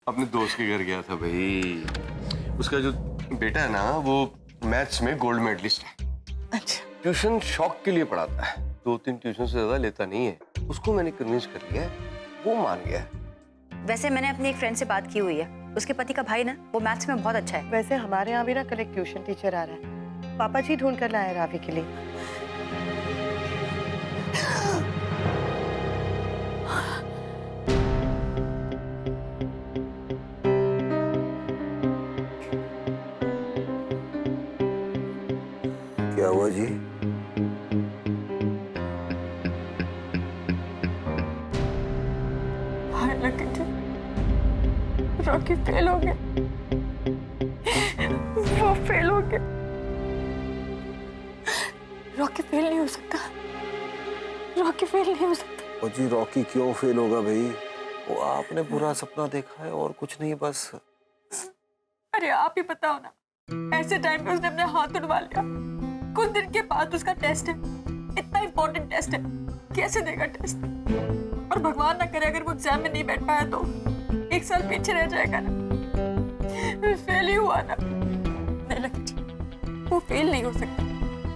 अपने दोस्त के घर गया था भाई। उसका जो बेटा है ना वो मैथ्स में गोल्ड मेडलिस्ट है। अच्छा। ट्यूशन शौक के लिए पढ़ाता है, 2-3 ट्यूशन से ज्यादा लेता नहीं है। उसको मैंने कन्विंस कर लिया है, वो मान गया है। वैसे मैंने अपनी एक फ्रेंड से बात की हुई है, उसके पति का भाई ना वो मैथ्स में बहुत अच्छा है। वैसे हमारे यहाँ भी ना कल एक ट्यूशन टीचर आ रहा है, पापा जी ढूंढ कर लाए रावी के लिए। क्या हुआ जी? हाय लकी जी, रॉकी फेल हो गया। वो फेल हो गया। रॉकी फेल नहीं हो सकता। रॉकी फेल नहीं हो सकता। और जी रॉकी क्यों फेल होगा भाई? वो आपने बुरा सपना देखा है और कुछ नहीं बस। अरे आप ही बताओ ना, ऐसे टाइम पे उसने अपने हाथ उड़वा लिया। कुछ दिन के बाद उसका टेस्ट है, इतना इम्पोर्टेंट टेस्ट है, कैसे देगा टेस्ट? और भगवान ना करे अगर वो एग्जाम में नहीं बैठ पाया तो 1 साल पीछे रह जाएगा ना। फेल ही हुआ ना। नहीं लकी जी, वो फेल नहीं हो सकता।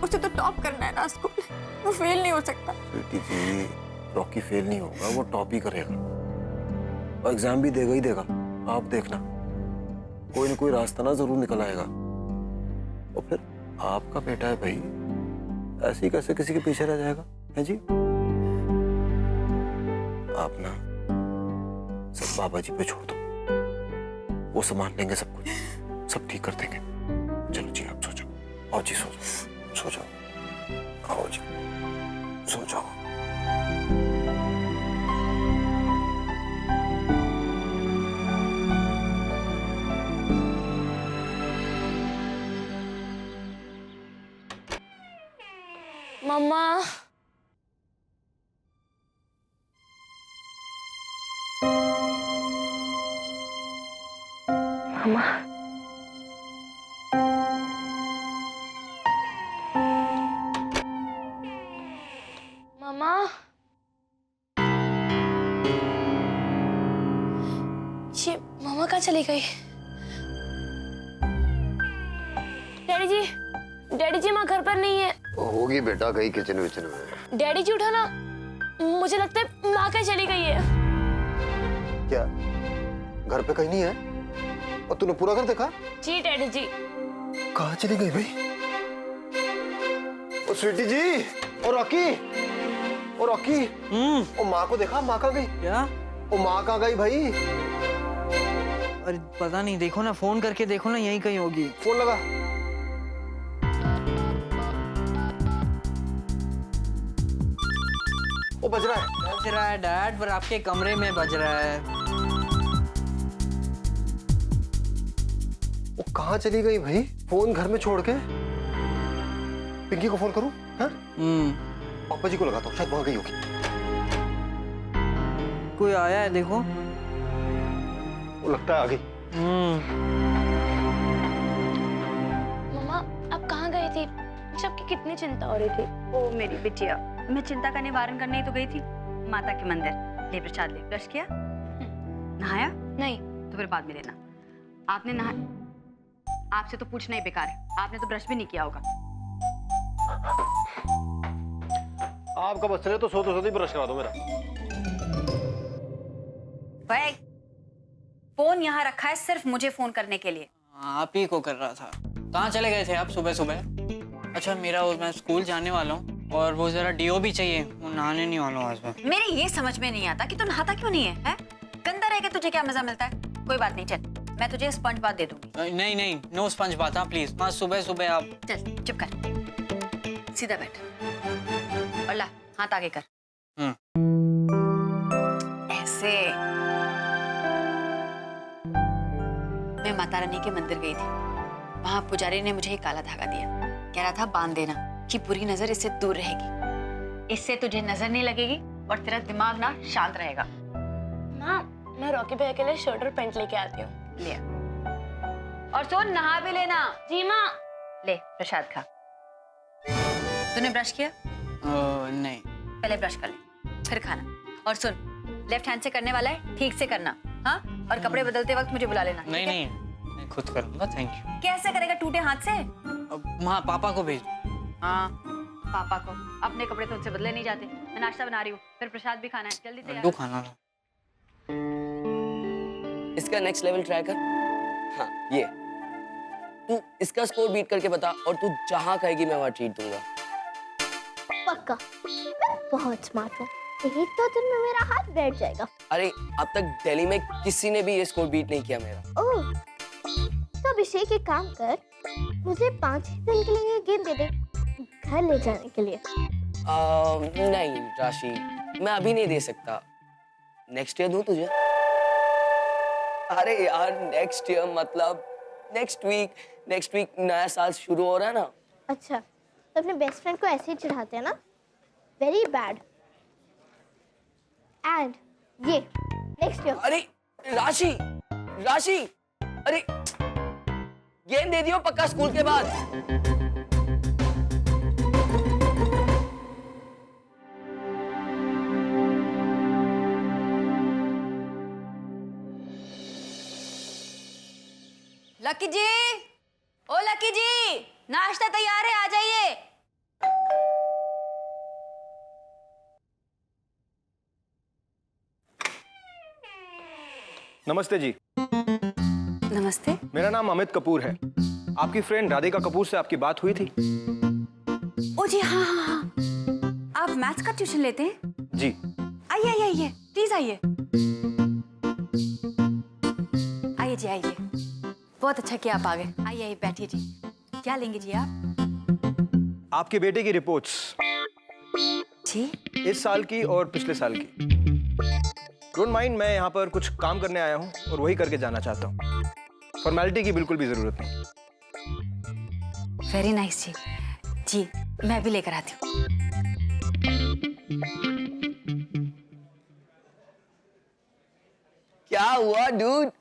उसे तो टॉप करना है ना स्कूल, वो फेल नहीं हो सकता। बेटी जी, रॉकी फेल नहीं होगा, वो टॉप ही करेगा और एग्जाम भी देगा ही देगा। आप देखना, कोई ना कोई रास्ता ना जरूर निकल आएगा। और फिर आपका बेटा है भाई, ऐसे ही कैसे किसी के पीछे रह जाएगा? है जी? आप ना सब बाबा जी पे छोड़ दो, वो संभाल लेंगे सब कुछ, सब ठीक कर देंगे। चलो जी आप सो जाओ। आओ जी सो जाओ, सो जाओ। आओ जी सो जाओ। मम्मा, मम्मा, मम्मा, ये मम्मा कहाँ चली गई? डैडी जी माँ घर पर नहीं है। होगी बेटा, कहीं किचन विचन में। डैडी जी उठो ना, मुझे लगता है माँ कहीं चली गई है। क्या घर पे कहीं नहीं है? और तूने पूरा घर देखा? जी डैडी जी। कहाँ चली गई भाई? ओ स्वीटी जी, और रॉकी, और रॉकी, ओ माँ को देखा? माँ कहाँ गई? क्या? ओ माँ कहाँ गई भाई? अरे पता नहीं, देखो ना, फोन करके देखो ना, यहीं कहीं होगी। फोन लगा। ओ बज रहा है। बज रहा है डैड, पर आपके कमरे में बज रहा है। वो कहाँ चली गई भाई? फोन घर में छोड़ के? पिंकी को फोन करूं? हाँ? पापा जी को लगाता हूँ, शायद वहां गई होगी। कोई आया है देखो। वो लगता है आ गई। मम्मा, आप कहाँ गई थी? मुझे आपकी कितनी चिंता हो रही थी। ओ मेरी बिटिया, मैं चिंता का निवारण करने ही तो गई थी माता के मंदिर। ले प्रसाद ले। ब्रश किया? नहाया? नहीं। तो फिर बाद में लेना। आपने नहा, आपसे तो पूछना ही बेकार है, आपने तो ब्रश भी नहीं किया होगा। आपका बस चले तो सोते ब्रश करा दो मेरा। भाई, फोन यहाँ रखा है सिर्फ मुझे फोन करने के लिए। आप ही को कर रहा था। कहाँ चले गए थे आप सुबह सुबह? अच्छा मेरा, मैं स्कूल जाने वाला हूँ और वो जरा डीओ भी चाहिए, वो नहाने नहीं वाला हूँ आज मैं। मेरे ये समझ में नहीं आता कि तू नहाता क्यों नहीं है? गंदा रह के तुझे क्या मजा मिलता है? कोई बात नहीं, चल मैं तुझे स्पंज बाथ दे दूंगी। नहीं नहीं, नो स्पंज बाथ, प्लीज। हाँ सुबह सुबह आप। चल चुप कर, सीधा बैठ और ला हाथ आगे कर। ऐसे। मैं माता रानी के मंदिर गई थी, वहां पुजारी ने मुझे एक काला धागा दिया, कह रहा था बांध देना कि बुरी नजर इससे दूर रहेगी, इससे तुझे नजर नहीं लगेगी और तेरा दिमाग ना शांत रहेगा। माँ, मैं रॉकी भैया के लिए शर्ट और पैंट लेके आती हूँ। ले और सुन, नहा भी लेना। जी माँ। ले प्रसाद खा। तूने ब्रश किया? नहीं। पहले ब्रश कर ले फिर खाना। और सुन, लेफ्ट हैंड से करने वाला है, ठीक से करना। हाँ? और कपड़े बदलते वक्त मुझे बुला लेना। नहीं नहीं, मैं खुद करूँगा, थैंक यू। कैसे करेगा टूटे हाथ से? माँ पापा को भेज दो। हाँ, पापा को। अपने कपड़े तो उनसे बदले नहीं जाते। मैं नाश्ता बना रही हूँ, फिर प्रसाद भी खाना है, जल्दी तैयार लड्डू हो। खाना था। इसका नेक्स्ट लेवल ट्राई कर। हाँ ये, तू इसका स्कोर बीट करके बता और तू जहाँ कहेगी मैं वहाँ ट्रीट दूंगा। पक्का, मैं बहुत स्मार्ट हूँ। एक दो दिन में मेरा हाथ बैठ जाएगा। अरे अब तक दिल्ली में किसी ने भी ये स्कोर बीट नहीं किया मेरा। ओह, तो अभिषेक एक काम कर, मुझे 5 दिन के लिए ये गेम दे दे, घर ले जाने के लिए। नहीं राशि, मैं अभी नहीं दे सकता। नेक्स्ट ईयर दूं तुझे? अरे यार नेक्स्ट ईयर मतलब नेक्स्ट वीक नया साल शुरू हो रहा है ना। अच्छा, तो अपने बेस्ट फ्रेंड को ऐसे ही चिढ़ाते हैं ना? Very bad. एंड ये नेक्स्ट ईयर। अरे राशि, अरे गेम दे दियो पक्का स्कूल के बाद। लकी जी, ओ लकी जी, नाश्ता तैयार है, आ जाइए। नमस्ते जी। नमस्ते। मेरा नाम अमित कपूर है। आपकी फ्रेंड राधिका कपूर से आपकी बात हुई थी? ओ जी हाँ हाँ हाँ, आप मैथ्स का ट्यूशन लेते हैं? जी। आइए आइए आइए, प्लीज आइए। आइए जी आइए, बहुत अच्छा किया आप आ गए। आइए आइए बैठिए जी। क्या लेंगे जी आप? आपके बेटे की रिपोर्ट्स, जी। इस साल की और पिछले साल की। डोंट माइंड, मैं यहाँ पर कुछ काम करने आया हूँ और वही करके जाना चाहता हूँ। फॉर्मेलिटी की बिल्कुल भी जरूरत नहीं। वेरी नाइस जी। जी मैं भी लेकर आती हूँ। क्या हुआ डूड?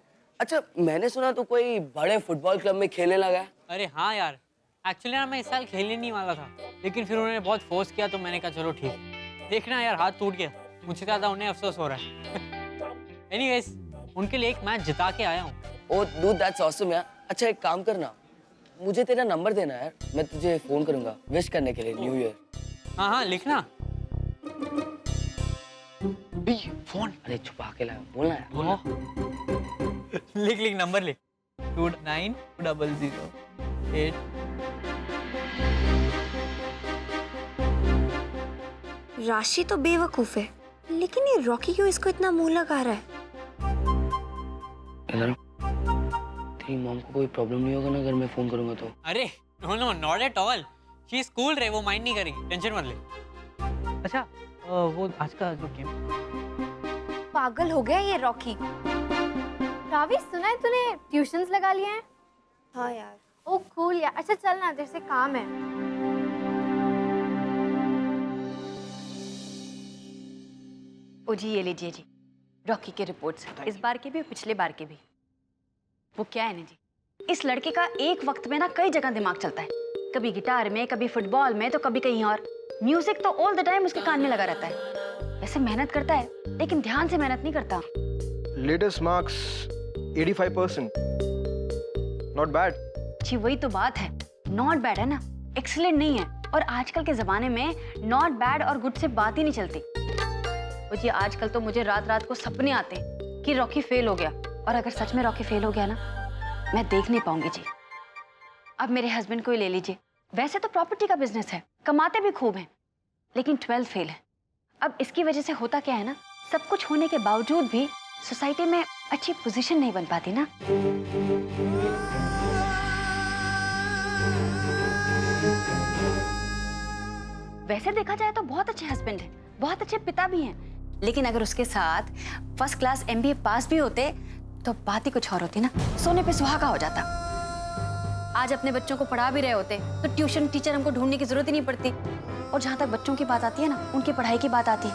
अच्छा मैंने सुना तो कोई बड़े फुटबॉल क्लब में खेलने लगा है। अरे हाँ यार, एक्चुअली ना मैं इस साल खेलने नहीं वाला था, लेकिन फिर उन्होंने बहुत फोर्स किया तो मैंने कहा चलो ठीक। देखना यार, हाथ टूट गया, मुझसे ज़्यादा उन्हें अफसोस हो रहा है। एनीवेज, उनके लिए एक मैच जिता के आया हूँ। ओ डूड दैट्स ऑसम यार। अच्छा एक काम करना, मुझे तेरा नंबर देना यार, मैं तुझे फोन करूंगा विश करने के लिए न्यू ईयर। हाँ हाँ लिखना। फोन अरे छुपा के लाया, बोलना यार बोलना। लिख नंबर लिख। 290008। राशि तो बेवकूफ है, लेकिन ये रॉकी क्यों इसको इतना मुंह लगा रहा है? इधर तेरी मॉम को कोई प्रॉब्लम नहीं होगा ना अगर मैं फोन करूंगा तो? अरे no no, not at all, she is cool रे, वो माइंड नहीं करेगी, टेंशन मत ले। अच्छा वो आज का जो गेम। पागल हो गया ये रॉकी। रावी सुना है तूने ट्यूशंस लगा लिए हैं? हाँ यार। ओ कूल यार। अच्छा चल ना, तेरे से काम है। ओ जी ये लीजिए जी, रॉकी के रिपोर्ट्स, इस बार के भी और पिछले बार के भी। वो क्या है ना जी, इस लड़के का एक वक्त में ना कई जगह दिमाग चलता है, कभी गिटार में, कभी फुटबॉल में, तो कभी कहीं और। म्यूजिक तो ऑल द टाइम उसके कान में लगा रहता है। वैसे मेहनत करता है, लेकिन ध्यान से मेहनत नहीं करता। Latest marks 85%। Not bad. जी वही तो बात है, नॉट बैड है ना, एक्सीलेंट नहीं है। और आजकल के जमाने में नॉट बैड और गुड से बात ही नहीं चलती। वो जी आजकल तो मुझे रात रात को सपने आते हैं कि रॉकी फेल हो गया, और अगर सच में रॉकी फेल हो गया ना, मैं देख नहीं पाऊंगी जी। अब मेरे हस्बैंड को ही ले लीजिए, वैसे तो प्रॉपर्टी का बिजनेस है, कमाते भी खूब हैं, लेकिन 12th फेल है। अब इसकी वजह से होता क्या है ना, सब कुछ होने के बावजूद भी सोसाइटी में अच्छी पोजीशन नहीं बन पाती ना। वैसे देखा जाए तो बहुत अच्छे हस्बैंड हैं, बहुत अच्छे पिता भी हैं, लेकिन अगर उसके साथ फर्स्ट क्लास MBA पास भी होते तो बात ही कुछ और होती ना, सोने पे सुहागा हो जाता। आज अपने बच्चों को पढ़ा भी रहे होते तो ट्यूशन टीचर हमको ढूंढने की जरूरत ही नहीं पड़ती। और जहाँ तक बच्चों की बात आती है ना, उनकी पढ़ाई की बात आती है,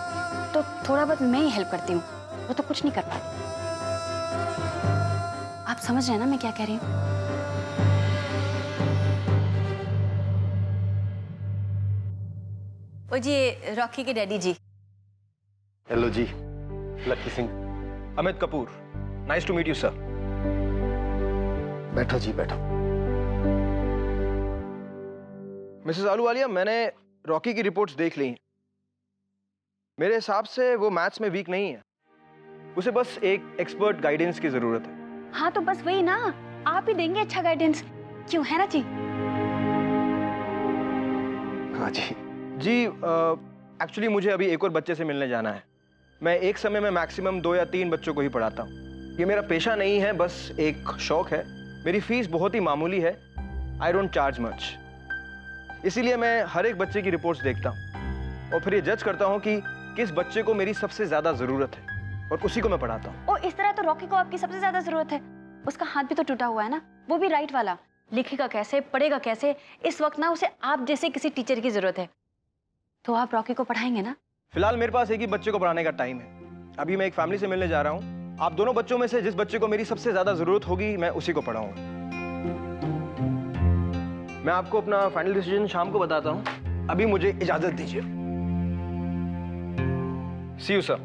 तो थोड़ा बहुत मैं ही हेल्प करती हूँ, वो तो कुछ नहीं कर पाती। आप समझ रहे हैं ना मैं क्या कह रही हूँ? ओ जी रॉकी के daddy ji. Hello ji, Lucky Singh. Amit Kapoor, nice to meet you sir. बैठो जी बैठो। मिसेस आलूवालिया, मैंने रॉकी की रिपोर्ट्स देख ली। मेरे हिसाब से वो मैथ्स में वीक नहीं है, उसे बस एक एक्सपर्ट गाइडेंस की जरूरत है। हाँ तो बस वही ना, आप ही देंगे अच्छा गाइडेंस, क्यों है ना जी? हाँ जी। जी एक्चुअली मुझे अभी एक और बच्चे से मिलने जाना है। मैं एक समय में मैक्सिमम 2 या 3 बच्चों को ही पढ़ाता हूँ। ये मेरा पेशा नहीं है, बस एक शौक है। मेरी फीस बहुत ही मामूली है, आई डोंट चार्ज मच। इसीलिए मैं हर एक बच्चे की रिपोर्ट्स देखता हूँ और फिर ये जज करता हूँ कि किस बच्चे को मेरी सबसे ज्यादा जरूरत है और उसी को मैं पढ़ाता हूँ। और इस तरह तो रॉकी को आपकी सबसे ज्यादा जरूरत है। उसका हाथ भी तो टूटा हुआ है ना, वो भी राइट वाला। लिखेगा कैसे, पढ़ेगा कैसे? इस वक्त ना उसे आप जैसे किसी टीचर की जरूरत है। तो आप रॉकी को पढ़ाएंगे ना? फिलहाल मेरे पास एक ही बच्चे को पढ़ाने का टाइम है। अभी मैं एक फैमिली से मिलने जा रहा हूँ। आप दोनों बच्चों में से जिस बच्चे को मेरी सबसे ज्यादा जरूरत होगी मैं उसी को पढ़ाऊंगा। मैं आपको अपना फाइनल डिसीजन शाम को बताता हूँ। अभी मुझे इजाजत दीजिए। सी यू सर।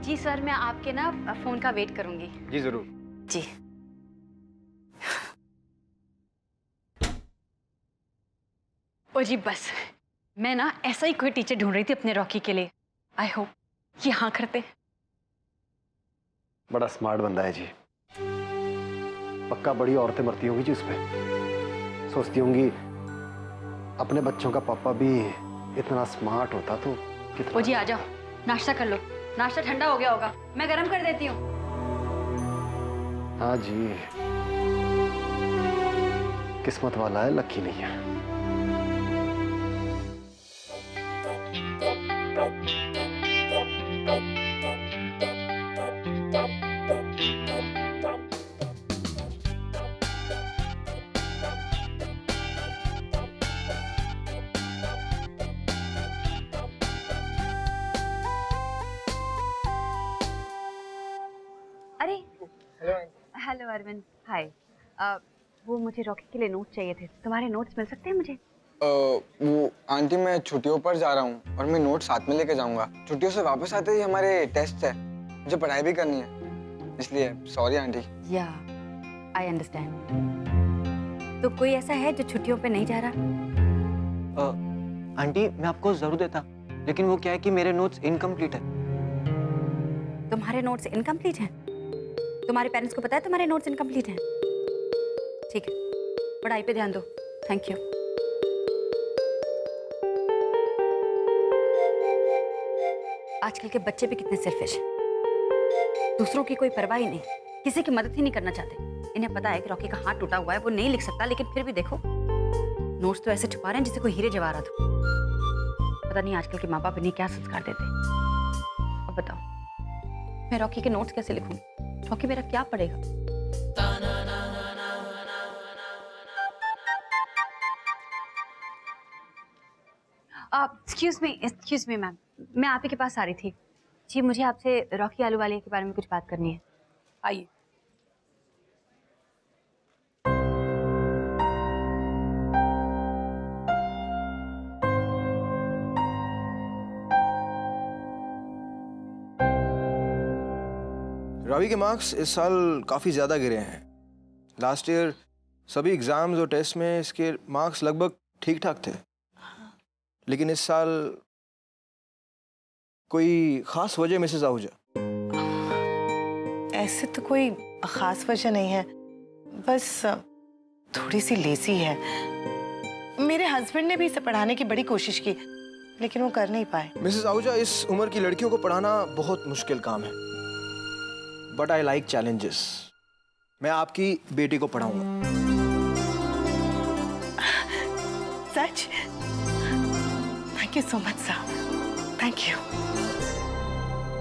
जी सर, मैं आपके ना फोन का वेट करूंगी। जी जरूर। जी। ओ जी बस, मैं ना ऐसा ही कोई टीचर ढूंढ रही थी अपने रॉकी के लिए। आई होप ये हाँ करते। बड़ा स्मार्ट बंदा है जी। पक्का बड़ी औरतें मरती होंगी जी उस पे, सोचती होंगी अपने बच्चों का पापा भी इतना स्मार्ट होता तो कितना। ओ जी आ जाओ, नाश्ता कर लो। नाश्ता ठंडा हो गया होगा, मैं गरम कर देती हूँ। हाँ जी, किस्मत वाला है, लकी नहीं है। अरे हेलो अरविंद, हाय। वो मुझे रॉकी के लिए नोट्स चाहिए थे। तुम्हारे नोट्स मिल सकते हैं मुझे? वो आंटी, मैं छुट्टियों पर जा रहा हूँ और मैं नोट साथ में लेके जाऊंगा। छुट्टियों से वापस आते ही हमारे टेस्ट है, मुझे पढ़ाई भी करनी है, इसलिए सॉरी आंटी। या आई अंडरस्टैंड। तो कोई ऐसा है जो छुट्टियों पे नहीं जा रहा? आंटी मैं आपको जरूर देता, लेकिन वो क्या है कि मेरे नोट्स इनकम्प्लीट है। तुम्हारे नोट्स इनकम्प्लीट हैं? तुम्हारे पेरेंट्स को पता है तुम्हारे नोट्स इनकम्प्लीट हैं? ठीक है, पढ़ाई पे ध्यान दो। Thank you. आजकल के बच्चे भी कितने सेल्फिश हैं, दूसरों की कोई परवाह ही नहीं, किसी की मदद ही नहीं करना चाहते। इन्हें पता है कि रॉकी का हाथ टूटा हुआ है, वो नहीं लिख सकता, लेकिन फिर भी देखो नोट्स तो ऐसे छुपा रहे हैं जैसे कोई हीरे जवाहरात हो। पता नहीं आजकल के माँ बाप इन्हें क्या संस्कार देते। अब बताओ, मैं रॉकी के नोट्स कैसे लिखूं? रॉकी मेरा क्या पढ़ेगा? एक्सक्यूज मी मैम, मैं आप ही के पास आ रही थी। जी मुझे आपसे रॉकी आलूवालिया के बारे में कुछ बात करनी है। आइए। रवि के मार्क्स इस साल काफ़ी ज़्यादा गिरे हैं। लास्ट ईयर सभी एग्ज़ाम्स और टेस्ट में इसके मार्क्स लगभग ठीक ठाक थे, लेकिन इस साल कोई ख़ास वजह मिसेस आहूजा? ऐसे तो कोई ख़ास वजह नहीं है, बस थोड़ी सी लेजी है। मेरे हस्बैंड ने भी इसे पढ़ाने की बड़ी कोशिश की, लेकिन वो कर नहीं पाए। मिसेस आहूजा, इस उम्र की लड़कियों को पढ़ाना बहुत मुश्किल काम है, बट आई लाइक चैलेंजेस। मैं आपकी बेटी को पढ़ाऊंगा। सच? Thank you so much sir, thank you.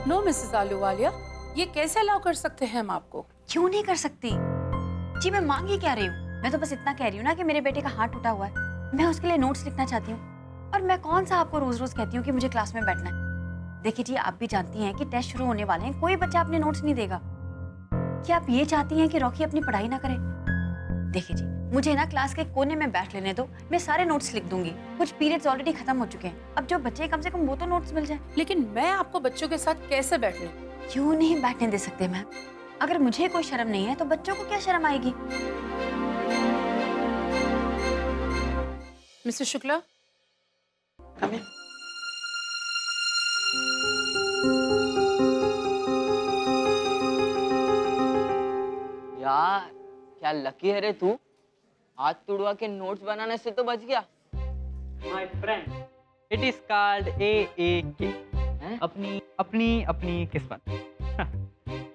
No Mrs Ahluwalia, ये कैसे अलाउ कर सकते हैं हम आपको? क्यों नहीं कर सकती जी, मैं मांग ही क्या रही हूँ? मैं तो बस इतना कह रही हूँ ना कि मेरे बेटे का हाथ टूटा हुआ है, मैं उसके लिए नोट्स लिखना चाहती हूँ। और मैं कौन सा आपको रोज रोज कहती हूँ कि मुझे क्लास में बैठना है? देखिए जी, आप भी जानती हैं कि टेस्ट शुरू होने वाले हैं, कोई बच्चा अपने नोट्स नहीं देगा। क्या आप ये चाहती हैं कि रॉकी अपनी पढ़ाई ना करे? देखिए जी, मुझे ना क्लास के कोने में बैठ लेने दो, मैं सारे नोट्स लिख दूंगी। कुछ पीरियड्स ऑलरेडी खत्म हो चुके हैं, अब जो बच्चे कम से कम वो तो नोट्स मिल जाए। लेकिन मैं आपको बच्चों के साथ कैसे बैठने? क्यों नहीं बैठने दे सकते मैम? अगर मुझे कोई शर्म नहीं है तो बच्चों को क्या शर्म आएगी? मिस्टर शुक्ला, यार क्या लकी है रे तू, हाथ तुड़वा के नोट्स बनाने से तो बच गया। My friend, it is called AAK। अपनी अपनी अपनी किस्मत।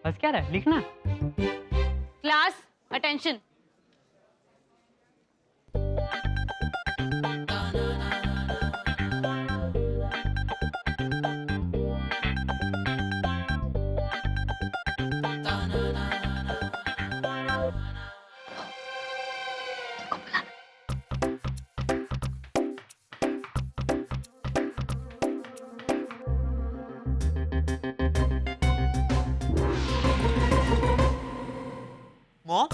बस क्या रहा, लिखना। Class attention. मॉम,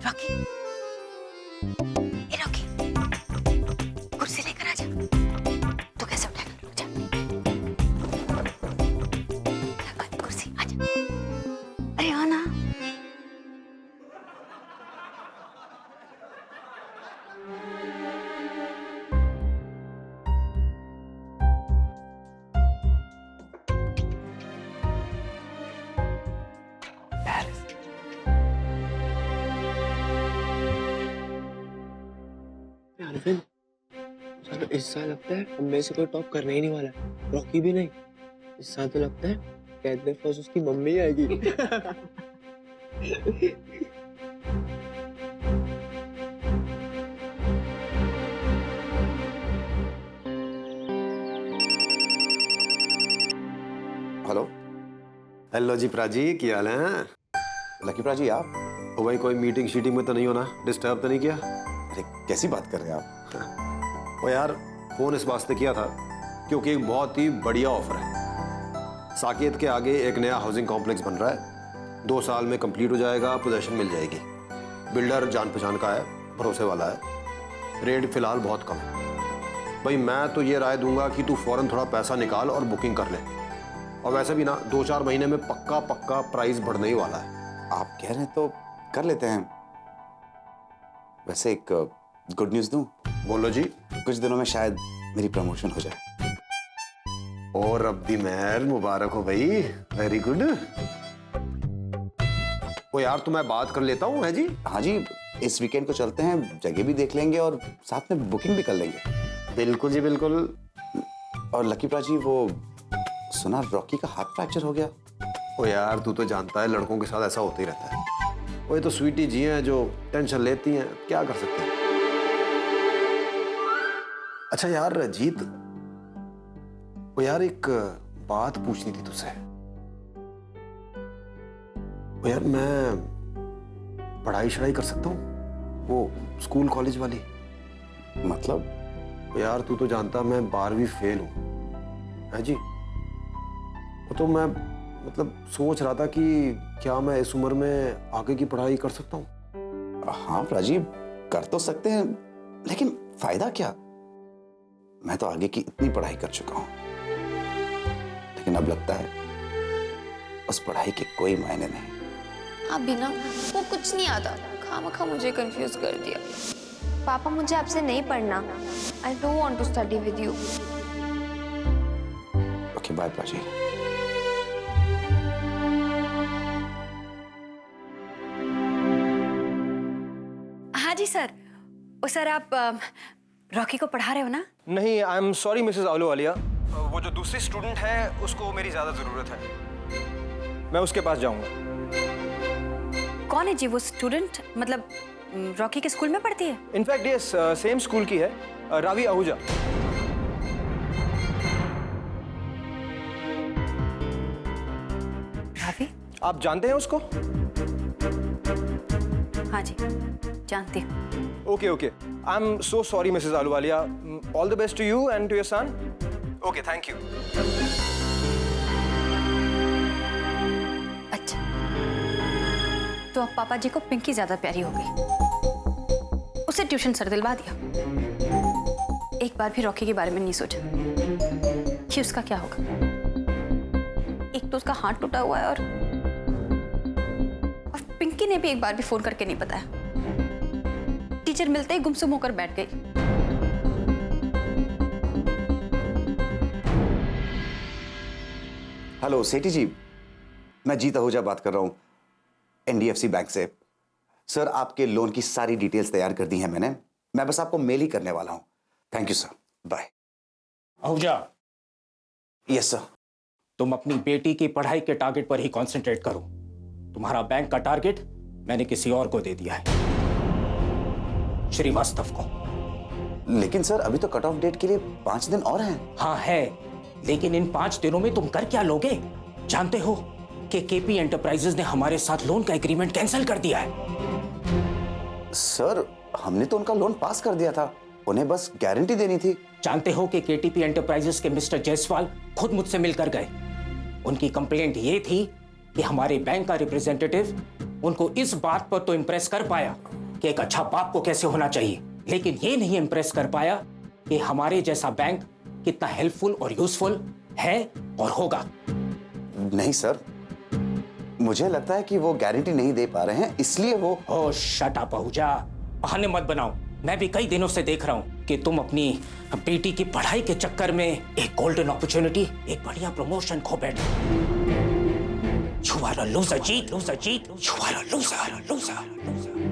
रॉकी, ए रॉकी, कुर्सी लेकर आ जा। तू कैसे उठाएगा? रुक जा। कुर्सी आ जा। अरे हाँ ना। चलो इस साल लगता है हम में से कोई टॉप करने ही नहीं वाला है, रॉकी भी नहीं। इस साल तो लगता है कैदने फर्स्ट उसकी मम्मी आएगी। हेलो हेलो जी प्राजी, क्या हाल है? लकी प्राजी आप? ओ भाई, कोई मीटिंग शीटिंग में तो नहीं होना? डिस्टर्ब तो नहीं किया? अरे कैसी बात कर रहे हैं आप? ओ यार, फोन इस वास्ते किया था क्योंकि एक बहुत ही बढ़िया ऑफर है। साकेत के आगे एक नया हाउसिंग कॉम्प्लेक्स बन रहा है, 2 साल में कंप्लीट हो जाएगा, पोजीशन मिल जाएगी। बिल्डर जान पहचान का है, भरोसे वाला है, रेट फिलहाल बहुत कम है। भाई मैं तो ये राय दूंगा कि तू फौरन थोड़ा पैसा निकाल और बुकिंग कर ले। और वैसे भी ना 2-4 महीने में पक्का प्राइस बढ़ने ही वाला है। आप कह रहे हैं तो कर लेते हैं। वैसे एक गुड न्यूज़ दूं? बोलो जी। कुछ दिनों में शायद मेरी प्रमोशन हो जाए। और रब्बी मेहर, मुबारक हो भाई, वेरी गुड। ओ यार, तो मैं बात कर लेता हूँ, है जी? हाँ जी, इस वीकेंड को चलते हैं, जगह भी देख लेंगे और साथ में बुकिंग भी कर लेंगे। बिल्कुल जी बिल्कुल। और लकी प्राजी, वो सुना रॉकी का हाथ फ्रैक्चर हो गया। ओ यार, तू तो जानता है लड़कों के साथ ऐसा होता ही रहता है। वो ये तो स्वीटी जी हैं जो टेंशन लेती हैं, क्या कर सकते हैं। अच्छा यार जीत, वो यार एक बात पूछनी थी तुझसे। वो यार मैं पढ़ाई शढ़ाई कर सकता हूँ, वो स्कूल कॉलेज वाली? मतलब? यार तू तो जानता मैं 12वीं फेल हूँ, है जी? वो तो मैं मतलब सोच रहा था कि क्या मैं इस उम्र में आगे की पढ़ाई कर सकता हूँ? हाँ राजीव, कर तो सकते हैं, लेकिन फायदा क्या? मैं तो आगे की इतनी पढ़ाई कर चुका हूँ, लेकिन अब लगता है उस पढ़ाई के कोई मायने नहीं। अभी ना वो कुछ नहीं आता, खामखा मुझे कंफ्यूज कर दिया। पापा मुझे आपसे नहीं पढ़ना। I don't want to study with you. Okay bye Prachi. हाँ जी सर। ओ सर, आप रॉकी को पढ़ा रहे हो ना? नहीं, I am sorry Mrs Ahluwalia, वो जो दूसरी स्टूडेंट है उसको मेरी ज्यादा जरूरत है, मैं उसके पास जाऊंगा। कौन है जी वो स्टूडेंट? मतलब रॉकी के स्कूल में पढ़ती है? इनफैक्ट ये सेम स्कूल की है, रावी आहूजा। रावी? आप जानते हैं उसको? हाँ जी जानती हूँ। Okay okay, I am so sorry Mrs Ahluwalia. All the best to you and to your son. Okay, thank you. अच्छा, तो अब पापा जी को पिंकी ज्यादा प्यारी हो गई। उसे ट्यूशन सर दिलवा दिया। एक बार भी रॉकी के बारे में नहीं सोचा कि उसका क्या होगा। एक तो उसका हाथ टूटा हुआ है और पिंकी ने भी एक बार भी फोन करके नहीं बताया। टीचर मिलते ही गुमसुम होकर बैठ गई। हेलो सेठी जी, मैं जीत आहूजा बात कर रहा हूं एनडीएफसी बैंक से। सर, आपके लोन की सारी डिटेल्स तैयार कर दी हैं मैंने। मैं बस आपको मेल ही करने वाला हूं। Thank you sir, bye. Ahuja, yes sir. तुम अपनी बेटी की पढ़ाई के टारगेट पर ही कंसंट्रेट करो। तुम्हारा बैंक का टारगेट मैंने किसी और को दे दिया है, श्रीवास्तव को। लेकिन सर, अभी तो कट ऑफ डेट के लिए 5 दिन और हैं। हाँ है, लेकिन इन 5 दिनों में तुम कर क्या लोगे? जानते हो कि केपी एंटरप्राइजेज ने हमारे साथ लोन का एग्रीमेंट कैंसिल कर दिया है। सर, हमने तो उनका लोन पास कर दिया था, उन्हें बस गारंटी देनी थी। जानते हो कि केटीपी एंटरप्राइजेज के मिस्टर जायसवाल खुद मुझसे मिलकर गए। उनकी कंप्लेंट ये थी कि हमारे बैंक का रिप्रेजेंटेटिव उनको इस बात पर तो इंप्रेस कर पाया कि एक अच्छा बाप को कैसे होना चाहिए, लेकिन ये नहीं इंप्रेस कर पाया कि हमारे जैसा बैंक कितना हेल्पफुल और यूजफुल है और होगा। नहीं सर, मुझे लगता है कि वो गारंटी नहीं दे पा रहे हैं, इसलिए वो। ओह शट अप आहूजा, बहाने मत बनाओ। मैं भी कई दिनों से देख रहा हूं कि तुम अपनी बेटी की पढ़ाई के चक्कर में एक गोल्डन अपॉर्चुनिटी, एक बढ़िया प्रमोशन खो बैठे। You are a loser, Jeet, loser, Jeet, you are a loser, loser, loser.